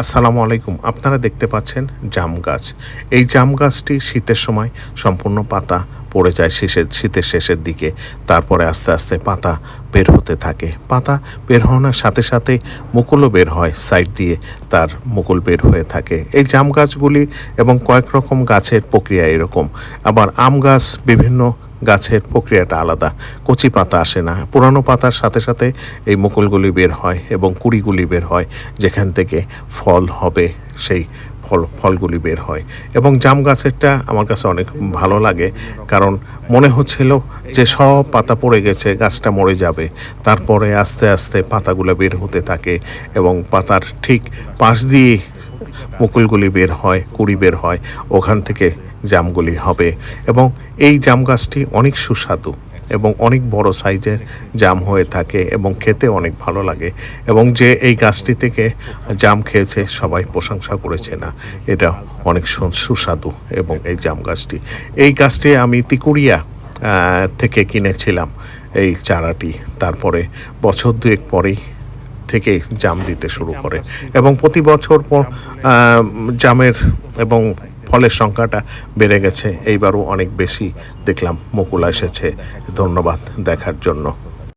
আসসালামু আলাইকুম। আপনারা দেখতে পাচ্ছেন জাম গাছ। এই জাম গাছটি শীতের সময় সম্পূর্ণ পাতা পড়ে যায় শীতের শেষের দিকে। তারপরে আস্তে, আস্তে পাতা বের হতে থাকে। পাতা বের হওয়ার সাথে, সাথে মুকুলও বের হয় সাইড দিয়ে তার মুকুল বের হয়ে থাকে। এই জাম গাছগুলি এবং কয়েক রকম গাছের প্রক্রিয়া এরকম। আবার আম গাছ বিভিন্ন গাছের প্রক্রিয়াটা আলাদা। কচি পাতা আসে না। পুরানো পাতার সাথে, সাথে এই মুকুলগুলি বের হয় এবং কুঁড়িগুলি বের হয় যেখান থেকে ফল হবে সেই ফলগুলি বের হয় এবং জাম গাছেরটা আমার কাছে অনেক ভালো লাগে কারণ মনে হচ্ছিল যে সব পাতা পড়ে গেছে, গাছটা মরে যাবে। তারপরে আস্তে, আস্তে পাতাগুলো বের হতে থাকে এবং পাতার ঠিক পাশ দিয়ে মুকুলগুলি বের হয়, কুঁড়ি বের হয়, ওখান থেকে জামগুলি হবে এবং এই জাম গাছটি অনেক সুস্বাদু এবং অনেক বড় সাইজের জাম হয়ে থাকে এবং খেতে অনেক ভালো লাগে এবং যে এই গাছটি থেকে জাম খেয়েছে সবাই প্রশংসা করেছে না এটা অনেক সুস্বাদু এবং এই জাম গাছটি আমি তিকুরিয়া থেকে কিনেছিলাম এই চারাটি। তারপরে বছর দুয়েক পরেই থেকে জাম দিতে শুরু করে এবং প্রতি বছর জামের এবং ফলের সংখ্যাটা বেড়ে গেছে। এইবারও অনেক বেশি দেখলাম মুকুল এসেছে। ধন্যবাদ দেখার জন্য।